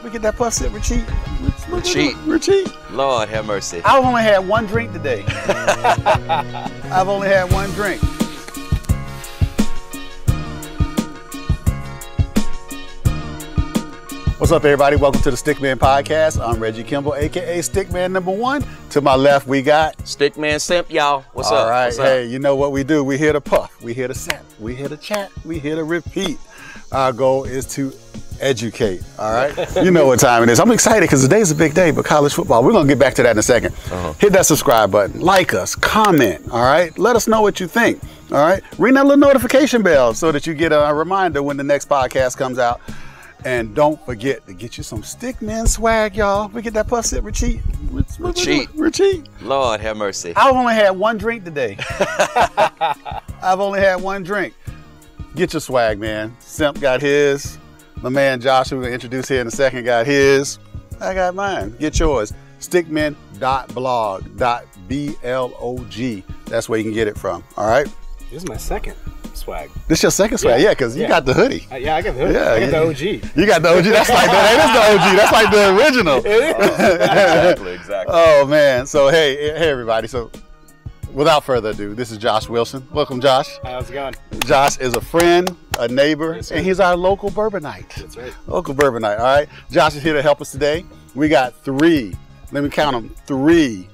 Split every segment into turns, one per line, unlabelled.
We get that puff sip retreat.
Retreat. Lord have mercy.
I've only had one drink today. I've only had one drink. What's up, everybody? Welcome to the StickMen Podcast. I'm Reggie Kimble, aka StickMan #1. To my left, we got
StickMan Simp, y'all. What's up?
All right.
What's up?
Hey, you know what we do? We here to puff. We here to sip. We here to chat. We here to repeat. Our goal is to educate. All right. You know what time it is. I'm excited because today's a big day, but college football. We're gonna get back to that in a second. Hit that subscribe button. Like us. Comment. All right. Let us know what you think. All right. Ring that little notification bell so that you get a reminder when the next podcast comes out. And don't forget to get you some StickMen swag, y'all. We get that puff sip retreat. Retreat.
Lord have mercy.
I've only had one drink today. I've only had one drink. Get your swag, man. Simp got his. My man Josh, who we're gonna introduce here in a second, got his. I got mine. Get yours. stickmen.blog.blog. That's where you can get it from. All right.
This is my second swag.
This your second swag? Yeah, because you got the hoodie.
Yeah, I got the hoodie.
Yeah,
I got the OG.
You got the OG. That's like that is the OG. That's like the original.
Exactly.
Oh man. So hey everybody. So without further ado, this is Josh Wilson. Welcome, Josh.
How's it going?
Josh is a friend, a neighbor,
Yes,
and he's our local Bourbonite.
That's right.
Local Bourbonite. All right. Josh is here to help us today. We got 3. Let me count them. 3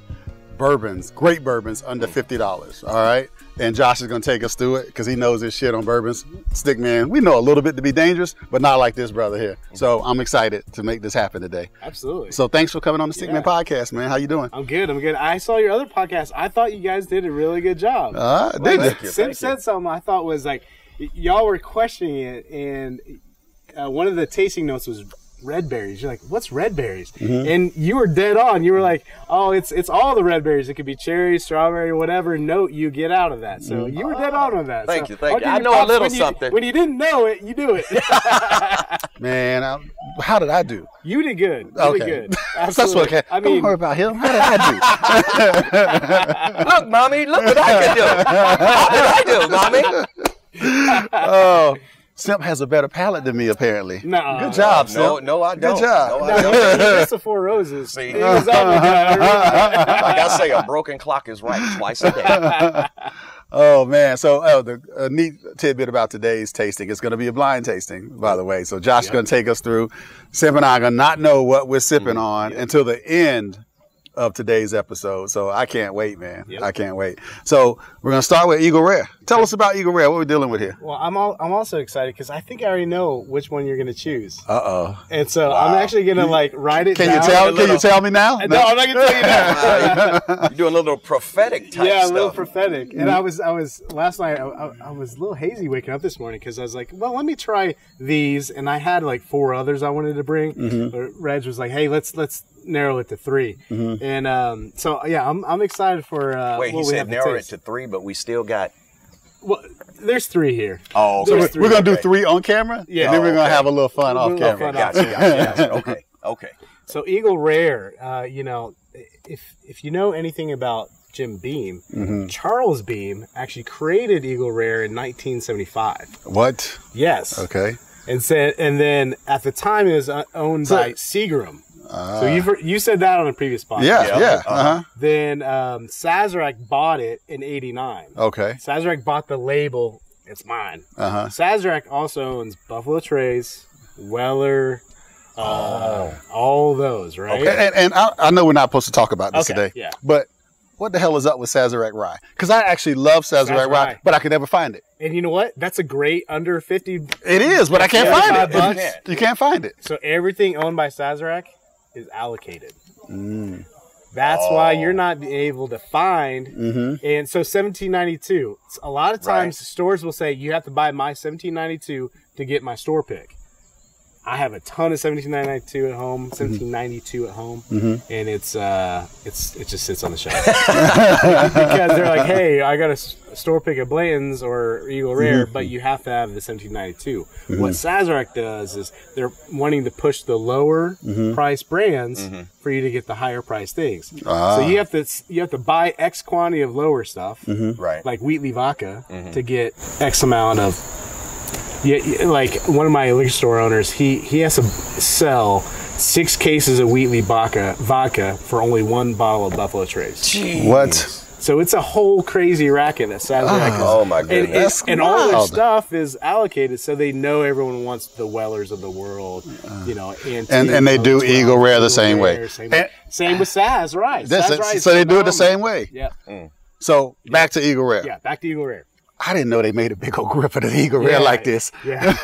bourbons, great bourbons under $50. All right. And Josh is going to take us through it because he knows his shit on bourbons. StickMan, we know a little bit to be dangerous, but not like this brother here. So I'm excited to make this happen today.
Absolutely.
So thanks for coming on the StickMan Podcast, man. How you doing?
I'm good. I saw your other podcast. I thought you guys did a really good job.
Thank you.
Sim said something I thought was like, y'all were questioning it, and one of the tasting notes was red berries. You're like, what's red berries? And you were dead on. You were like, oh, it's all the red berries. It could be cherry, strawberry, whatever note you get out of that. So you were dead on that.
Thank
so
you. I know a little something.
When you didn't know it, you do it.
Man, how did I do?
You did good.
Okay.
Did good.
That's okay.
I mean,
don't worry about him. How did I
Look, mommy, look what I can do. How did I do, mommy?
Oh, Simp has a better palate than me, apparently.
No.
Good job, Simp.
No, I don't.
Good job.
No, I don't.
That's the 4 Roses.
See,
It was all the time.
like I say, a broken clock is right twice a day.
Oh, man. So the neat tidbit about today's tasting, it's going to be a blind tasting, by the way. So Josh is going to take us through. Simp and I are going to not know what we're sipping on until the end of today's episode. So I can't wait, man. I can't wait. So we're going to start with Eagle Rare. Tell us about Eagle Rare. What we're dealing with here.
Well, I'm also excited because I think I already know which one you're going to choose.
Uh-oh.
And so I'm actually going to like write it down.
Can you tell me now?
No, I'm not going to tell you now.
You're doing a little prophetic type
Yeah,
stuff.
a little prophetic. And I was last night, I was a little hazy waking up this morning because I was like, well, let me try these. And I had like 4 others I wanted to bring. But Reg was like, hey, let's narrow it to 3. And so, yeah, I'm excited for
Wait, he said narrow it to 3, but we still got...
Well, there's 3 here.
Oh,
so
okay.
we're going to do 3 on camera?
Yeah.
And then we're going to have a little fun off camera.
Gotcha. Okay.
So Eagle Rare, you know, if you know anything about Jim Beam, Charles Beam actually created Eagle Rare in 1975.
What?
Yes.
Okay.
And then at the time it was owned by Seagram. So you said that on a previous podcast.
Yeah.
Then Sazerac bought it in '89.
Okay.
Sazerac bought the label. It's mine. Sazerac also owns Buffalo Trace, Weller, all those, right?
Okay. And I know we're not supposed to talk about this today.
Yeah.
But what the hell is up with Sazerac Rye? Because I actually love Sazerac Rye, but I could never find it.
And you know what? That's a great under 50.
It is, but I can't find it.
Bucks.
You can't find it.
So everything owned by Sazerac is allocated. That's why you're not able to find. And so 1792. A lot of times stores will say you have to buy my 1792 to get my store pick. I have a ton of 1792 at home, 1792 at home, and it just sits on the shelf because they're like, hey, I got a store pick at Blanton's or Eagle Rare, but you have to have the 1792. What Sazerac does is they're wanting to push the lower price brands for you to get the higher price things. So you have to buy X quantity of lower stuff, like Wheatley vodka, to get X amount of. Yeah, like one of my liquor store owners, he has to sell 6 cases of Wheatley vodka for only 1 bottle of Buffalo Trace.
Jeez.
What?
So it's a whole crazy racket that Sazerac is.
Oh my goodness.
And all their stuff is allocated, so they know everyone wants the Wellers of the world, you know.
And they do Eagle Rare the same way.
Same with Saz, right?
So they do it the same way.
Yeah.
So back to Eagle Rare.
Yeah, back to Eagle Rare.
I didn't know they made a big old grip of the Eagle Rare like this.
Yeah.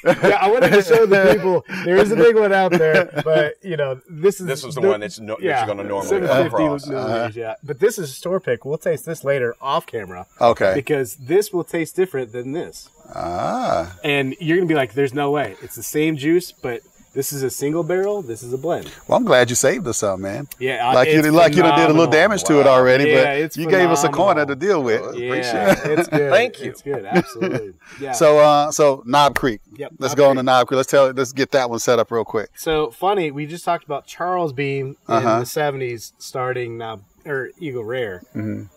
I wanted to show the people there is a big one out there, but you know this is the one that you're going to normally come across. Yeah, but this is a store pick. We'll taste this later off camera.
Okay.
Because this will taste different than this. And you're gonna be like, "There's no way. It's the same juice, but." This is a single barrel. This is a blend.
Well, I'm glad you saved us some, man.
Yeah,
like you did a little damage to it already, but you gave us a corner to deal with.
Yeah, it's good.
Thank you.
It's good, absolutely. Yeah.
So Knob Creek.
Yep.
Let's go on to Knob Creek. Let's get that one set up real quick.
So funny, we just talked about Charles Beam in the '70s, starting Eagle Rare.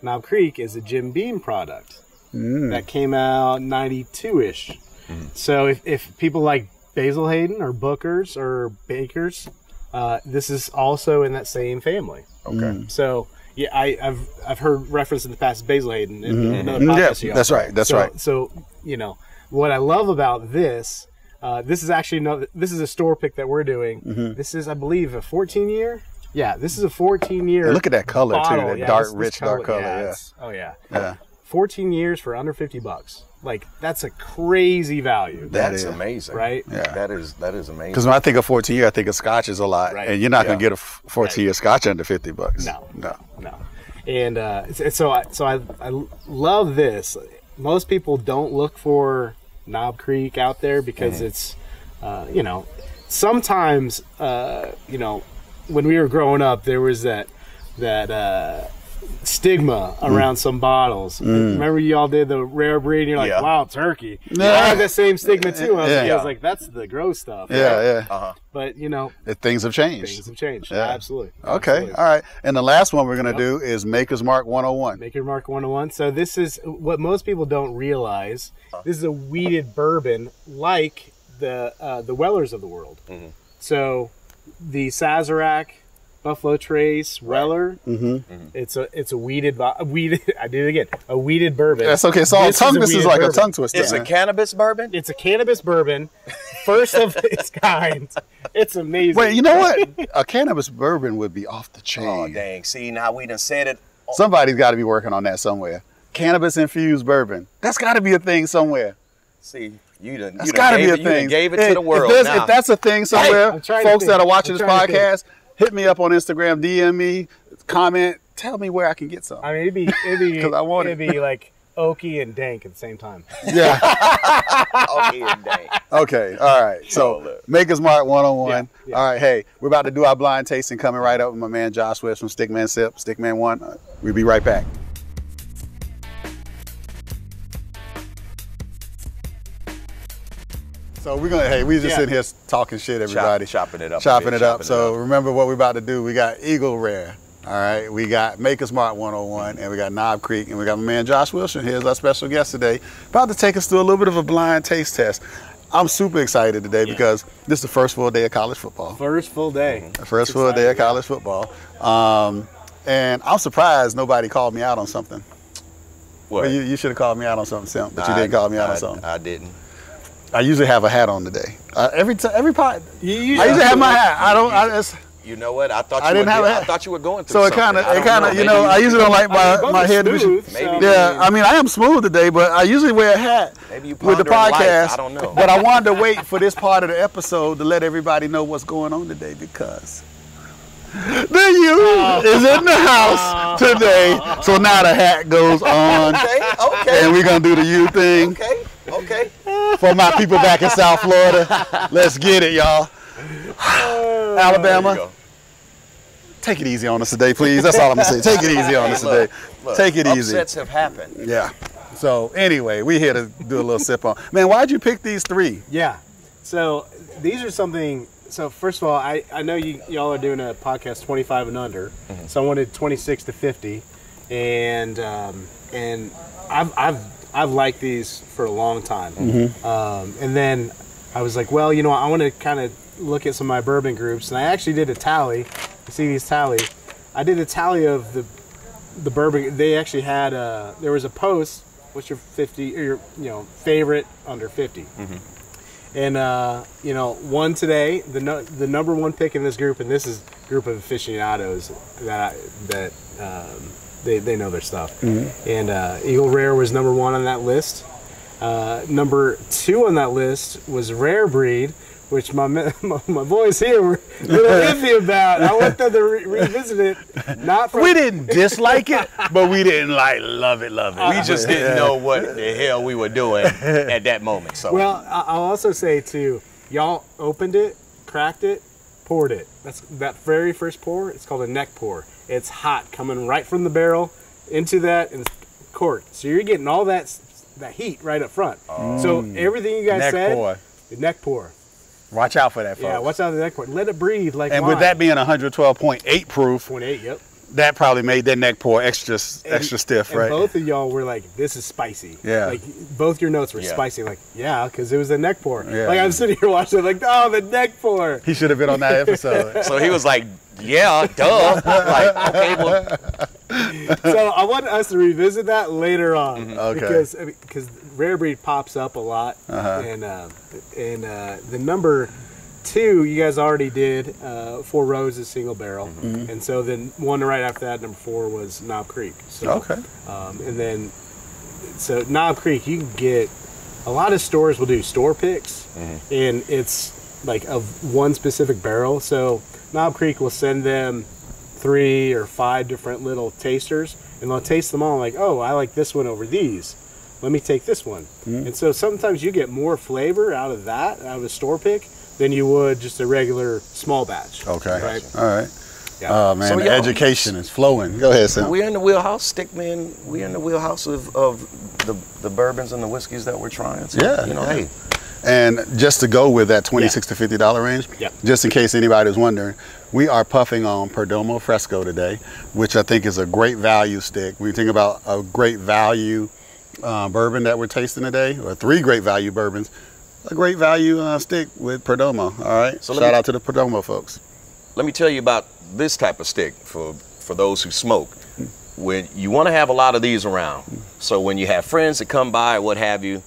Knob Creek is a Jim Beam product that came out '92-ish. So if people like Basil Hayden or Booker's or Baker's, this is also in that same family. Okay. So yeah, I've heard reference in the past Basil Hayden in another podcast.
Yeah, that's right. That's right.
So you know what I love about this. This is actually this is a store pick that we're doing. This is, I believe, a 14-year. Yeah, this is a 14-year.
Look at that color
bottle.
too. That rich dark color.
Yeah. Oh yeah. 14 years for under $50. Like, that's a crazy value.
That's amazing.
Right?
Yeah. That is amazing.
Because when I think of 14 year, I think of scotches a lot.
Right.
And you're not going to get a 14-year scotch under $50.
No. And so I love this. Most people don't look for Knob Creek out there because it's, you know, sometimes, you know, when we were growing up, there was that stigma around some bottles. Remember y'all did the rare breed and you're like, wow, turkey. I had that same stigma too. I was like, that's the gross stuff. But you know,
things have changed.
Things have changed. Absolutely.
Okay.
Absolutely.
All right. And the last one we're going to do is Maker's Mark 101.
Maker's Mark 101. So this is what most people don't realize. This is a wheated bourbon like the Wellers of the world. So the Sazerac, Buffalo Trace, Weller. It's a weeded. I did it again. A weeded bourbon.
That's okay. So this is like bourbon. A tongue twister.
It's a cannabis bourbon.
It's a cannabis bourbon, first of its kind. It's amazing.
Wait, you know what? A cannabis bourbon would be off the chain.
Oh dang! See, now we done said it.
Somebody's got to be working on that somewhere. Cannabis infused bourbon. That's got to be a thing somewhere.
See.
That's got to be a thing.
You gave it to the world.
If that's a thing somewhere, folks that are watching this podcast,
hit
me up on Instagram, DM me, comment, tell me where I can get some.
I mean, it'd be because I want it. It'd be like oaky and dank at the same time.
Yeah.
Oaky and dank.
Okay. All right. So Maker's Mark 101. Yeah. All right. Hey, we're about to do our blind tasting coming right up with my man Josh West from StickMan Simp, StickMan 1. We'll be right back. So we're gonna, we just sitting here talking shit, everybody.
Chopping it up.
So remember what we're about to do. We got Eagle Rare, all right? We got Maker's Mark 101, and we got Knob Creek, and we got my man Josh Wilson. Here's our special guest today, about to take us through a little bit of a blind taste test. I'm super excited today because this is the first full day of college football.
First full day.
First full day of college football. And I'm surprised nobody called me out on something.
What?
Well, you should have called me out on something, Simp, but you didn't call me out on something.
I didn't.
I usually have a hat on today. Every pod, I usually have my hat.
You know what? I thought
I
thought you were going through.
So it kind of, you know, I usually don't like my head. Yeah, I mean, I am smooth today, but I usually wear a hat with the podcast.
I don't know.
But I wanted to wait for this part of the episode to let everybody know what's going on today because the youth is in the house today. So now the hat goes on. Okay. And we're gonna do the youth thing.
Okay.
For my people back in South Florida, let's get it, y'all. Alabama, take it easy on us today, please. That's all I'm gonna say. Take it easy on us today. Take it easy.
Upsets have happened.
Yeah. So anyway, we're here to do a little sip on. Man, why'd you pick these three?
Yeah. So these are something. So first of all, I know y'all are doing a podcast 25 and under. So I wanted 26 to 50, and I've liked these for a long time. And then I was like, well, you know, I want to kind of look at some of my bourbon groups, and I actually did a tally. You see these tallies? I did a tally of the bourbon. They actually had there was a post. What's your 50 or your favorite under 50? Mm-hmm. And one today, the number one pick in this group, and this is a group of aficionados that they know their stuff. Mm-hmm. And Eagle Rare was number one on that list. Number two on that list was Rare Breed, which my boys here were a little iffy about. I want them to revisit it.
We didn't dislike it, but we didn't love it.
We just didn't know what the hell we were doing at that moment. So
well, I'll also say too, y'all opened it, cracked it, poured it. That very first pour. It's called a neck pour. It's hot, coming right from the barrel into that, and it's corked. So you're getting all that heat right up front. So everything you guys said, the neck pour.
Watch out for that, folks.
Yeah, watch out for the neck pour. Let it breathe like
and
wine.
With that being 112.8 proof,
0.8, yep.
That probably made that neck pour extra stiff, right?
And both of y'all were like, "This is spicy."
Yeah.
Like both your notes were spicy. Like, yeah, because it was a neck pour.
Yeah.
Like I'm sitting here watching, like, oh, the neck pour.
He should have been on that episode.
So he was like, "Yeah, duh." Like, okay, well.
So I want us to revisit that later on,
okay?
Because Rare Breed pops up a lot, and the number two you guys already did, Four Roses single barrel, and so then one right after that, number 4 was Knob Creek. So, and then so Knob Creek, you can get a lot of stores will do store picks, and it's like of one specific barrel. So Knob Creek will send them 3 or 5 different little tasters, and they'll taste them all like, oh, I like this one over these. Let me take this one. And so sometimes you get more flavor out of a store pick than you would just a regular small batch.
Okay.
Right?
All right.
Yeah.
Oh, man, so, the education is flowing. Go ahead, Sam.
We're in the wheelhouse, StickMen. We're in the wheelhouse of the bourbons and the whiskeys that we're trying. So, hey.
And just to go with that $26 to $50 range, just in case anybody was wondering, we are puffing on Perdomo Fresco today, which I think is a great value stick. When you think about a great value bourbon that we're tasting today, or 3 great value bourbons, a great value stick with Perdomo. All right. So shout out to the Perdomo folks.
Let me tell you about this type of stick for those who smoke. When you want to have a lot of these around, so when you have friends that come by or what have you,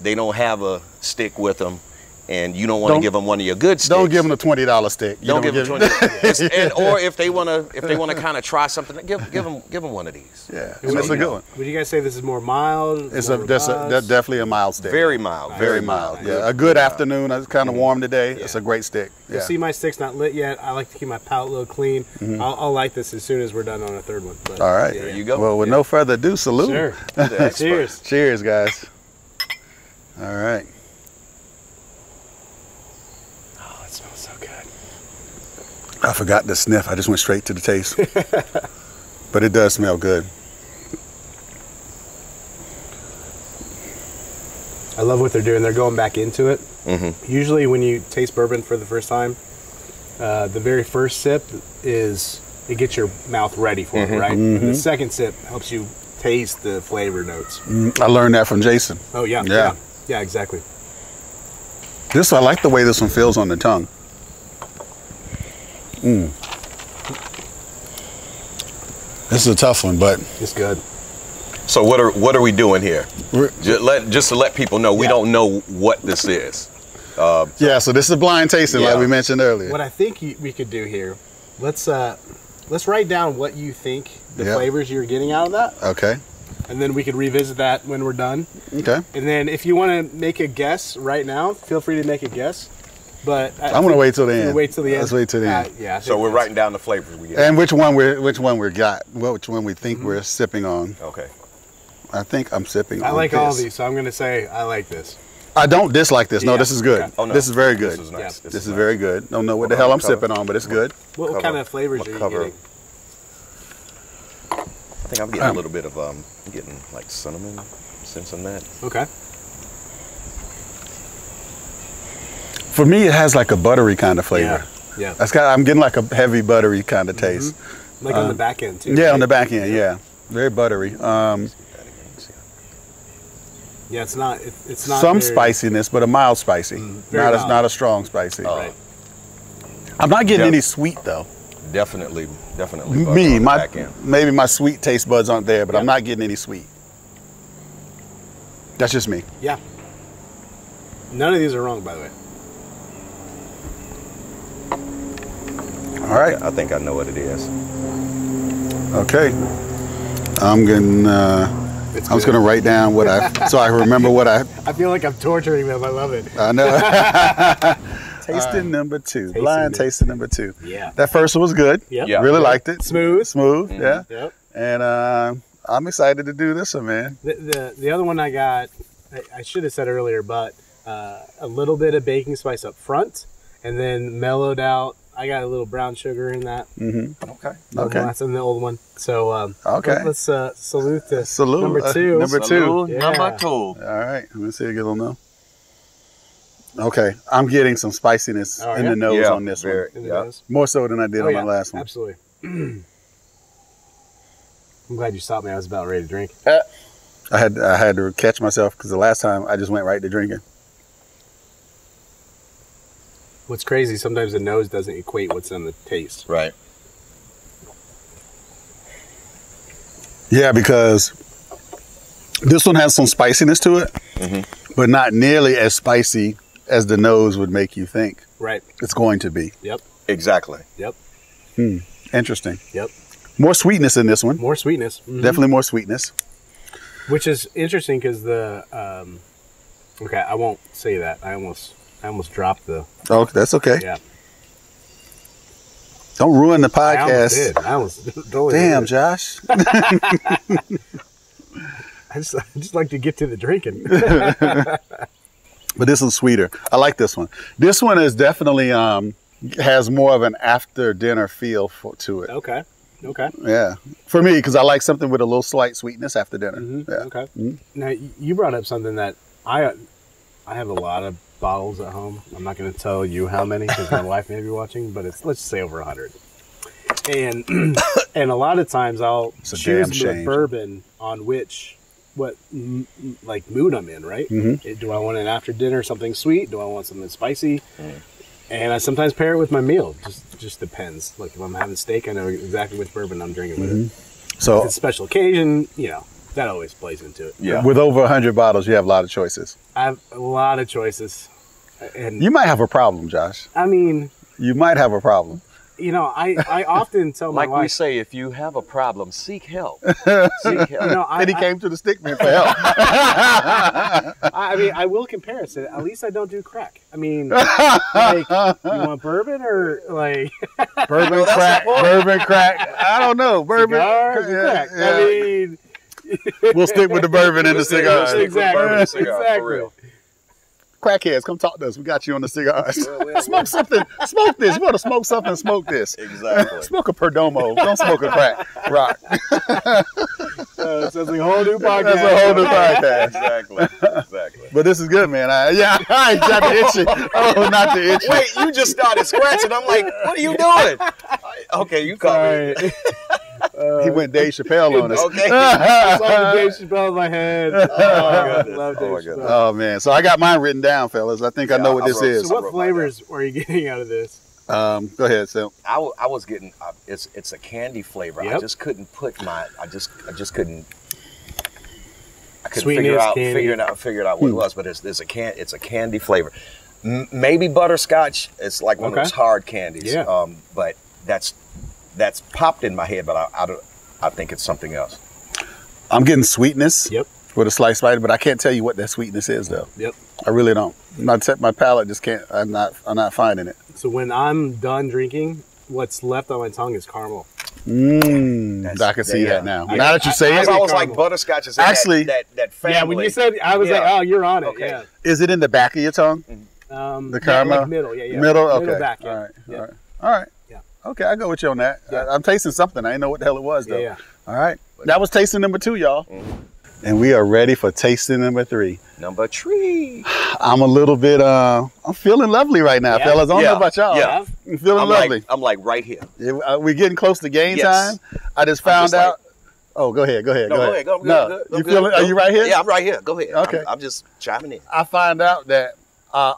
they don't have a stick with them, and you don't want to give them one of your good sticks.
Don't give them a $20 stick.
Don't give them $20. Or if they want to kind of try something, give them one of these.
Yeah, and that's a good one.
Would you guys say this is more mild?
That's definitely a mild stick.
Very mild.
Very mild. Yeah, a good afternoon. It's kind of warm today. It's a great stick.
You see, my stick's not lit yet. I like to keep my palate a little clean. I'll light this as soon as we're done on a third one. But,
all right.
There you go.
Well, with no further ado, salute.
Sure. Cheers.
Cheers, guys. All right.
Oh, it smells so good.
I forgot the sniff. I just went straight to the taste. But it does smell good.
I love what they're doing. They're going back into it. Usually when you taste bourbon for the first time, the very first sip it gets your mouth ready for it, right? And the second sip helps you taste the flavor notes.
I learned that from Jason.
Oh, yeah. Yeah, exactly.
I like the way this one feels on the tongue. This is a tough one, but
it's good.
So what are we doing here? Just to let people know, we don't know what this is.
So this is a blind tasting, like we mentioned earlier.
What I think we could do here, let's write down what you think the flavors you're getting out of that.
Okay.
And then we could revisit that when we're done.
Okay.
And then if you want to make a guess right now, feel free to make a guess. But
I'm going to wait till the end.
Wait till the end.
Let's wait till the end.
Yeah.
So we're writing down the flavors we get.
And which one we think we're sipping on.
Okay.
I think I'm sipping on
I like
this.
all these, so I'm going to say I like this.
I don't dislike this. No, this is good.
Okay.
Oh, no.
This is very good.
This is nice.
This is very good. Don't know what the hell I'm sipping on, but it's good.
What kind of flavors are you getting?
I think I'm getting a little bit of getting like cinnamon, sense in that.
Okay.
For me, it has like a buttery kind of flavor.
Yeah.
I'm getting like a heavy buttery kind of taste.
Like on the back end too.
Yeah, right? On the back end. Yeah, very buttery.
It's not
some spiciness, but a mild spicy.
Not
a strong spicy.
Right.
I'm not getting any sweet though.
Definitely.
Me, maybe my sweet taste buds aren't there, but I'm not getting any sweet. That's just me.
Yeah. None of these are wrong, by the way.
All right.
I think I know what it is.
Okay. I'm just gonna write down what so I remember what I
feel like I'm torturing them. I love it.
I know. Tasting number 2. Blind tasting number 2.
Yeah.
That first one was good.
Yep.
Yeah.
Really liked it.
Smooth.
Yeah.
Yep.
And I'm excited to do this one, man.
The other one I got, I should have said earlier, but a little bit of baking spice up front, and then mellowed out. I got a little brown sugar in that.
Mm-hmm.
Okay.
That's in the old one. So
okay.
Let's salute to number 2.
Number 2.
Yeah.
Number 2.
All right. Let me see. Get a little no. Okay. I'm getting some spiciness in the nose on this one. More so than I did on my last one.
Absolutely. I'm glad you stopped me. I was about ready to drink.
I had to catch myself because the last time I just went right to drinking.
What's crazy, sometimes the nose doesn't equate what's in the taste.
Right.
Yeah, because this one has some spiciness to it, but not nearly as spicy as the nose would make you think.
Right.
It's going to be.
Yep.
Exactly.
Yep.
Interesting.
Yep.
More sweetness in this one.
More sweetness.
Definitely more sweetness.
Which is interesting because the okay, I won't say that. I almost dropped the.
Oh, that's okay.
Yeah.
Don't ruin the podcast.
I almost totally
Damn,
did.
Josh.
I just like to get to the drinking.
But this one's sweeter. I like this one. This one is definitely has more of an after dinner feel to it.
Okay.
Yeah. For me, because I like something with a little slight sweetness after dinner. Yeah.
Okay. Now you brought up something that I have a lot of bottles at home. I'm not going to tell you how many because my wife may be watching, but let's just say over 100. And a lot of times I'll choose the bourbon on what mood I'm in, right? Do I want an after dinner something sweet? Do I want something spicy? And I sometimes pair it with my meal. Just depends. Like if I'm having steak, I know exactly which bourbon I'm drinking with it. So if it's a special occasion, that always plays into it.
Yeah. With over 100 bottles, you have a lot of choices.
I have a lot of choices. And
you might have a problem, Josh.
I mean,
you might have a problem.
I often tell my wife.
Like we say, if you have a problem, seek help. Seek help.
And he came to the StickMen for help.
I mean, I will compare it. At least I don't do crack. I mean, like, you want bourbon or like
bourbon crack? Bourbon crack. I don't know. Bourbon
crack. Yeah. I mean,
we'll stick with the bourbon and the cigars.
Exactly.
Crackheads, come talk to us. We got you on the cigars. Smoke something. Smoke this. You want to smoke something? Smoke this.
Exactly.
Smoke a Perdomo. Don't smoke a crack. Rock.
Sounds like a whole new podcast.
That's a whole new podcast.
Exactly.
But this is good, man. I got the itchy. Oh, not the itchy.
Wait, you just started scratching. I'm like, what are you doing? Okay, you caught me.
He went Dave Chappelle on us.
Okay.
I saw Dave Chappelle in my head.
Oh,
love Dave Chappelle.
Oh, man. So I got mine written down, fellas. I think I know what this is.
So what flavors were you getting out of this?
Go ahead, Sil.
I was getting, it's a candy flavor.
Yep.
I just couldn't put I couldn't
Sweetness,
figure out what it was, but it's a candy flavor. Maybe butterscotch. It's like one of those hard candies.
Yeah.
But that's popped in my head, but I think it's something else.
I'm getting sweetness.
Yep.
With a slice bite, but I can't tell you what that sweetness is, though.
Yep.
I really don't. My palate just can't. I'm not finding it.
So when I'm done drinking, what's left on my tongue is caramel.
I can see that now.
Yeah.
Now that you say it,
I was like butterscotch is
actually
that family.
Yeah, when you said, I was like, oh, you're on it.
Okay.
Yeah.
Is it in the back of your tongue? The caramel,
like middle. Yeah.
Middle. Okay.
Middle back. Yeah.
All right.
Yeah.
Okay, I go with you on that.
Yeah.
I'm tasting something. I didn't know what the hell it was though.
Yeah.
All right. That was tasting number 2, y'all. And we are ready for tasting number 3.
Number 3.
I'm a little bit, I'm feeling lovely right now, fellas. I don't know about y'all.
Yeah.
I'm feeling lovely.
I'm like right here.
We're getting close to game time. I just found out. Go ahead.
Go ahead.
You feeling? Are you right here?
Yeah, I'm right here. Go ahead.
Okay.
I'm just chiming in.
I find out that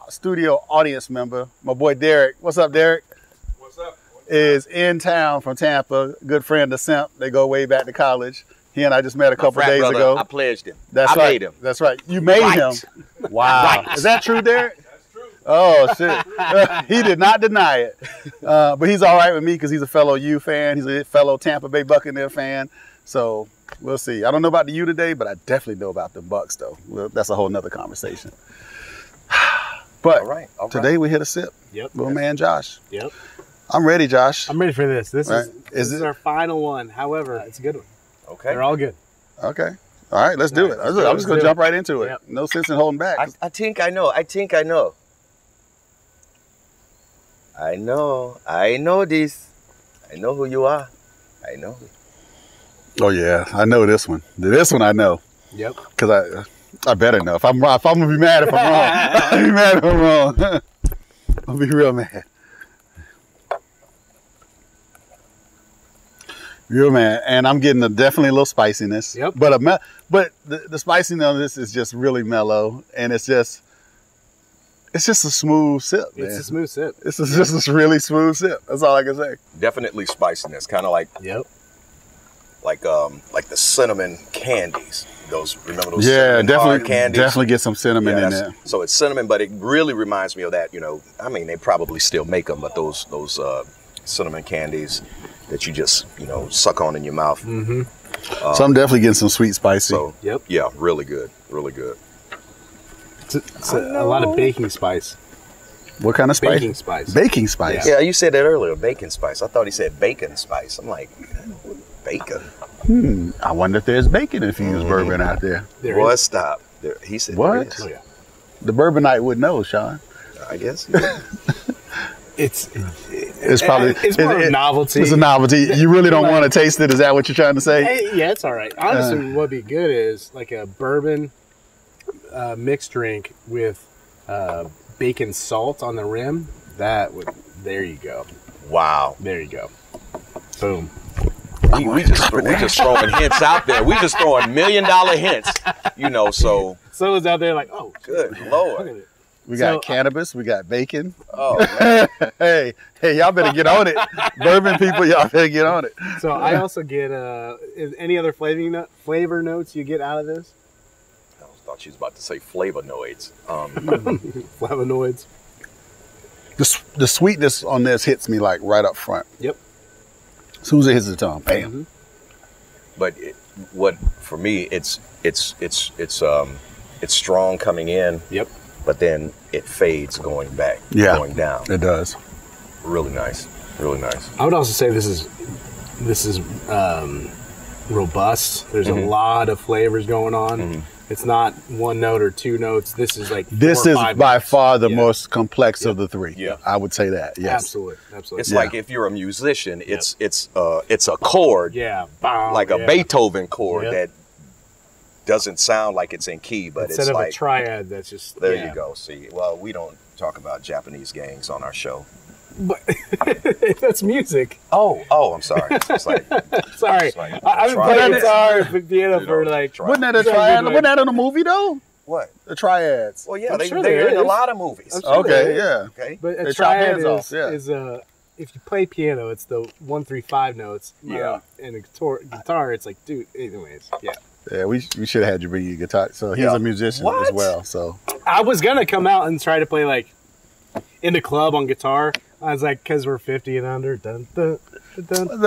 studio audience member, my boy Derek. What's up, Derek? is in town from Tampa. Good friend of Simp. They go way back to college. He and I just met a couple days ago.
I pledged him.
That's
I
right.
made him.
That's right. You made him. Wow. Is that true, Derek? That's true. Oh, shit. He did not deny it. But he's all right with me because he's a fellow U fan. He's a fellow Tampa Bay Buccaneer fan. So we'll see. I don't know about the U today, but I definitely know about the Bucks, though. Well, that's a whole nother conversation. But
All right.
today we hit a sip.
Yep.
Little man Josh.
Yep.
I'm ready, Josh.
I'm ready for this. This
Right.
is our final one. However, it's a good one.
Okay.
They're all good.
Okay. All right, let's do it. I'm just going to jump right into it.
Yep.
No sense in holding back.
I think I know. I think I know. I know this. I know who you are. I know.
Oh, yeah. I know this one. This one I know.
Yep.
Because I better know. If I'm going to be mad if I'm wrong. I'll be mad if I'm wrong. I'll be real mad. Real mad. And I'm getting definitely a little spiciness.
Yep.
But the spiciness on this is just really mellow. And it's just a smooth sip, man.
It's a smooth sip.
It's just a really smooth sip. That's all I can say.
Definitely spiciness, kind of like the cinnamon candies. Remember those cinnamon hard candies?
Definitely get some cinnamon in there.
So it's cinnamon, but it really reminds me of that. I mean, they probably still make them, but those cinnamon candies that you just suck on in your mouth.
Mm-hmm.
So I'm definitely getting some sweet spicy.
So yeah, really good, really good.
It's a lot of baking spice.
What kind of spice?
Baking spice.
Baking spice.
Yeah, you said that earlier, bacon spice. I thought he said bacon spice. I'm like, bacon.
I wonder if there's bacon infused bourbon out there.
Boy, stop. He said
what?
There is.
Oh, yeah.
The Bourbonite would know, Sean.
I guess.
It's
probably
more of a novelty.
It's a novelty. You really don't want to taste it. Is that what you're trying to say?
Hey, yeah, it's all right. Honestly, what'd be good is like a bourbon mixed drink with bacon salt on the rim. There you go.
Wow.
There you go. Boom.
We just throwing hints out there. We just throwing $1 million hints, so.
Someone's out there like, oh,
good Lord.
We got cannabis. We got bacon.
Oh, man.
hey, y'all better get on it. Bourbon people, y'all better get on it.
So I also get any other flavor notes you get out of this?
I thought she was about to say flavonoids.
Flavonoids.
The sweetness on this hits me like right up front.
Yep.
As soon as it hits the tongue, bam.
Mm-hmm. But for me, it's strong coming in.
Yep.
But then it fades going back, going down.
It does.
Really nice. Really nice.
I would also say this is robust. There's a lot of flavors going on. Mm-hmm. It's not one note or two notes. This is like
this is by far the most complex of the three.
Yeah,
I would say that. Yes,
absolutely.
It's like if you're a musician, it's a chord.
Yeah,
like a Beethoven chord that doesn't sound like it's in key, but
instead
it's
of
like
a triad. That's just
there. You go. See, well, we don't talk about Japanese gangs on our show.
But that's music.
Oh, I'm sorry. It's like,
sorry. I've been playing guitar and piano for like.
Wasn't that a triad? Wasn't that in a movie though?
What?
The triads.
Well, yeah, they're in a lot of movies.
Okay, yeah.
Okay.
But a triad is if you play piano, it's the 1, 3, 5 notes.
Yeah.
And a guitar, it's like, dude. Anyways, yeah.
Yeah, we should have had you bring your guitar. So he's a musician as well. So
I was gonna come out and try to play like in the club on guitar. I was like, because we're 50 and under. Dun, dun, dun, dun.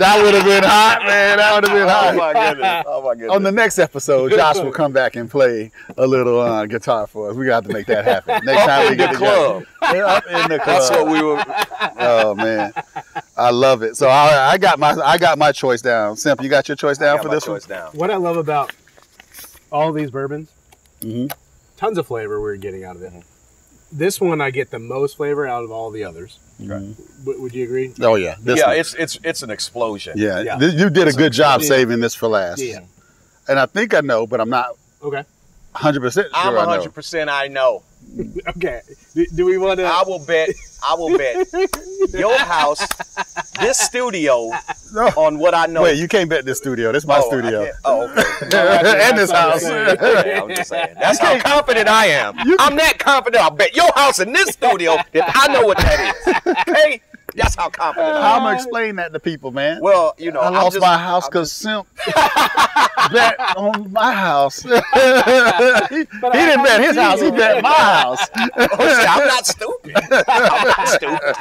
That would have been hot, man. That would have been hot.
Oh my goodness.
On the next episode, Josh will come back and play a little guitar for us. We got to make that happen. Next time we get together. Up in the club.
That's what we were.
Oh man, I love it. So I got my choice down. Simp, you got your choice down for this one?
What I love about all these bourbons, tons of flavor we're getting out of it. This one I get the most flavor out of all the others.
Right.
Would you agree?
Oh yeah.
It's an explosion.
Yeah. You did a good job saving this for last.
Yeah.
And I think I know, but I'm not.
Okay.
100% sure.
I'm 100% I know.
Okay. Do we want to?
I will bet your house this studio on what I know.
Wait, you can't bet this studio. This is my studio.
Okay.
And this house.
Yeah, I'm just saying. That's how confident I am. I'm that confident. I'll bet your house in this studio that I know what that is. Okay? That's how confident I am.
How am I explain that to people, man?
Well, you know,
I lost my house because Simp bet on my house. He didn't bet his house. He bet my house.
I'm not stupid. I'm not stupid.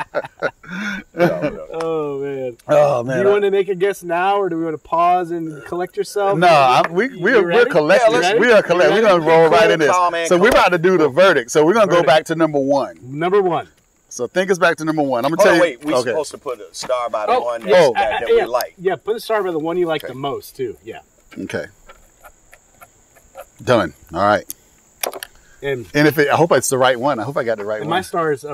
No.
Oh man.
Oh man.
Do you want to make a guess now, or do we want to pause and collect yourself?
No, we're collectors.
Yeah,
we are collectors. We're gonna roll right in this. So we're about to do the verdict. So we're gonna go back to number one.
Number one.
So think us back to number one. I'm gonna tell you.
Wait, we're supposed to put a star by the one that we like.
Yeah, put a star by the one you like the most too. Yeah.
Okay. Done. All right.
And
if I hope it's the right one. I hope I got the right one.
My star is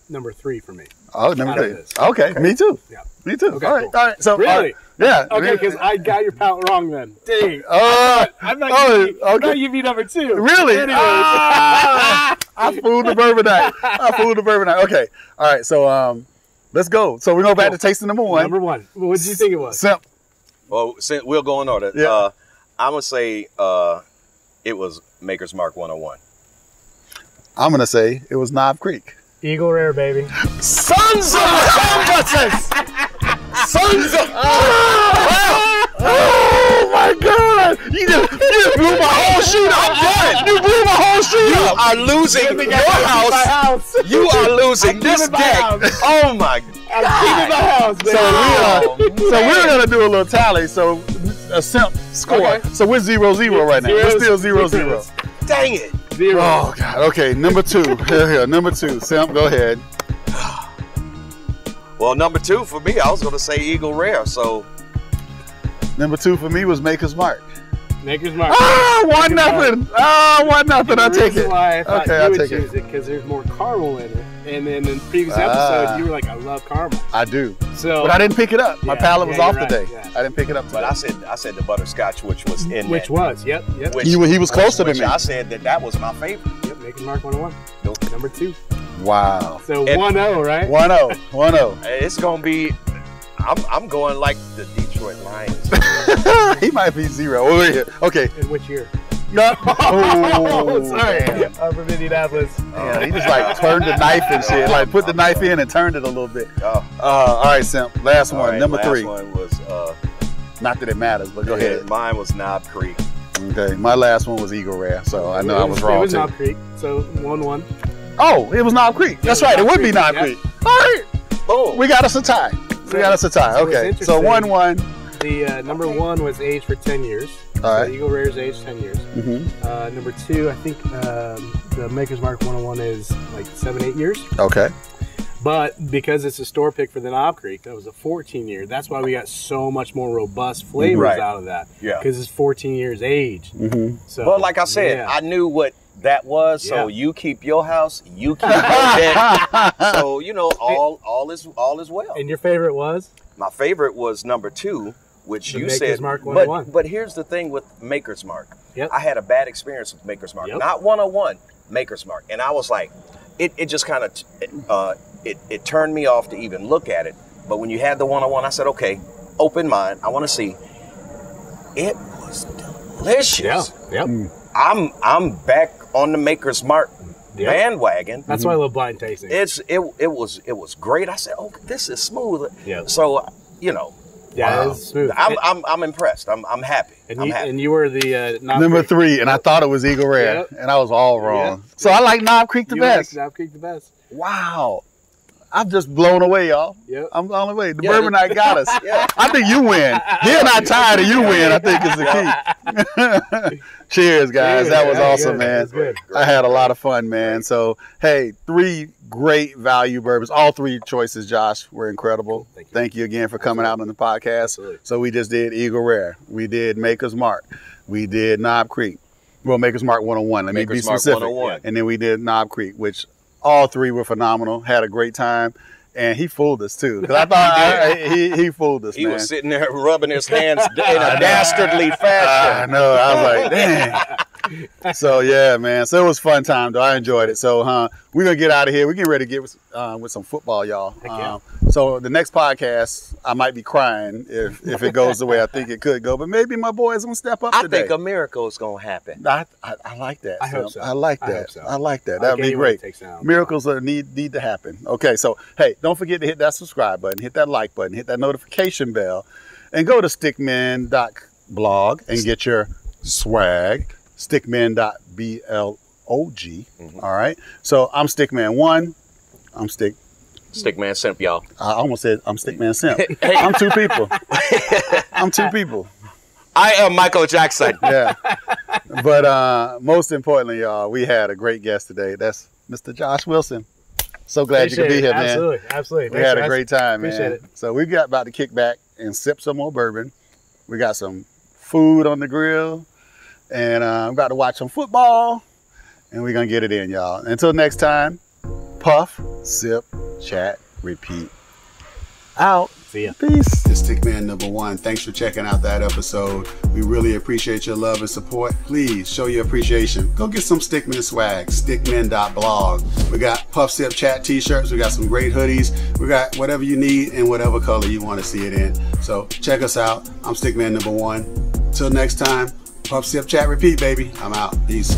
number 3 for me.
Oh, number 3. Okay, me too.
Yeah.
Me too.
Okay,
all right.
cool.
All right. So
really?
Yeah.
Okay, because I got your palate wrong then. Dang. I'm not gonna give you number 2.
Really?
Anyways.
I fooled the Bourbonite. Okay. All right. So let's go. So we go back to tasting number one.
Number 1. What did you think it was?
Simp.
Well, we'll go in order.
Yeah.
I'm gonna say it was Maker's Mark 101.
I'm gonna say it was Knob Creek.
Eagle Rare, baby.
Sons of Sons of Oh my God! You just blew my whole sheet up. I'm done. You blew my whole sheet up.
You are losing your house. You are losing this deck. Oh my God!
I'm keeping my house, baby.
So we're gonna do a little tally. So a Simp score.
Okay.
So we're 0-0 right now. We're still 0-0.
Dang it!
0.
Oh God. Okay, number 2. Here. Number 2. Simp, go ahead.
Well, number 2 for me, I was gonna say Eagle Rare. So
number 2 for me was Maker's Mark.
Maker's Mark.
1-0. 1-0. I'll take it.
Why I thought
I'll
you would
take
choose it because there's more caramel in it. And then in the previous episode, you were like, I love caramel.
I do.
So,
but I didn't pick it up. My palate was off
right.
today.
Yeah.
I didn't pick it up today.
But I said the butterscotch, which was in
Which
that.
was, yep.
He was closer to me.
I said that was my favorite.
Yep, Maker's Mark 101.
Nope.
Number 2.
Wow.
So 1-0, right?
1-0.
It's gonna be. I'm going like the Detroit Lions.
He might be 0. Over here. Okay.
In which year?
No.
Oh, sorry.
Damn.
I'm from Indianapolis.
Yeah, he just like turned the knife and shit. Like put the knife in and turned it a little bit.
Oh.
All right, Simp. Last one.
Right,
Number 3.
Last one was.
Not that it matters, but go ahead.
Mine was Knob Creek.
Okay. My last one was Eagle Rare, so I know I was wrong
It was
too.
Knob Creek, so 1-1.
Oh, it was Knob Creek. That's right. It would be Knob Creek. All right.
Boom.
We got us a tie. Okay. So 1-1.
The number 1 was aged for 10 years.
All right.
So Eagle Rare's aged 10 years.
Mm-hmm.
Number 2, I think the Maker's Mark 101 is like 7-8 years.
Okay.
But because it's a store pick for the Knob Creek, that was a 14-year. That's why we got so much more robust flavors out of that.
Yeah.
Because it's 14 years aged.
Mm-hmm.
So,
well, like I said, I knew what that was. So you keep your house, you keep your deck. So all is well.
And your favorite was?
My favorite was number 2, which you
Maker's
said.
Mark 101.
But here's the thing with Maker's Mark.
Yep.
I had a bad experience with Maker's Mark. Not 101, Maker's Mark. And I was like, it just kind of it turned me off to even look at it. But when you had the 101, I said, okay, open mind. I want to see. It was delicious.
Yeah. Yep.
I'm back on the Maker's Mark bandwagon.
That's why I love blind tasting.
It was great. I said, oh, this is smooth.
Yeah.
So
Yeah, it's smooth.
I'm impressed. I'm happy.
And you were the
number 3, and I thought it was Eagle Rare, and I was all wrong.
Yep.
So I like Knob Creek the best.
Like Knob Creek the best.
Wow. I'm just blown away, y'all.
Yep.
I'm blown away. The Bourbonite got us. I think you win. He and I tied, and you win, I think is the key. Cheers, guys. That was awesome, man.
Good.
I had a lot of fun, man. So, hey, 3 great value bourbons. All 3 choices, Josh, were incredible. Thank you again for coming out on the podcast.
Absolutely.
So we just did Eagle Rare. We did Maker's Mark. We did Knob Creek. Well, Maker's Mark 101. Let me be specific. 101. And then we did Knob Creek, which all 3 were phenomenal. Had a great time. And he fooled us, too. Because I thought he fooled us,
He
man.
was sitting there rubbing his hands in a dastardly fashion.
I know. I was like, damn. So yeah, man. So it was a fun time, though. I enjoyed it. So we're gonna get out of here. We're getting ready to get with some football, y'all.
Yeah.
So the next podcast, I might be crying if it goes the way I think it could go, but maybe my boys gonna step up today.
I think a miracle is gonna happen.
I like that.
I hope so.
I like that.
I hope so.
I like that. That'd be great. Miracles need to happen. Okay, so hey, don't forget to hit that subscribe button, hit that like button, hit that notification bell, and go to StickMen.blog and get your swag. StickMen.blog. All right. So I'm StickMan 1. I'm
StickMan Simp, y'all.
I almost said I'm StickMan Simp. Hey. I'm two people. I'm two people.
I am Michael Jackson.
Yeah. But most importantly, y'all, we had a great guest today. That's Mr. Josh Wilson. So glad you could be here, man.
Absolutely.
We had a great time, man.
Appreciate it.
So we got about to kick back and sip some more bourbon. We got some food on the grill. And I'm about to watch some football. And we're going to get it in, y'all. Until next time, puff, sip, chat, repeat. Out.
See ya.
Peace. It's StickMan #1. Thanks for checking out that episode. We really appreciate your love and support. Please show your appreciation. Go get some StickMen swag. StickMen.blog. We got puff, sip, chat t-shirts. We got some great hoodies. We got whatever you need in whatever color you want to see it in. So check us out. I'm StickMan #1. Till next time, puff, sip, chat, repeat, baby. I'm out. Peace.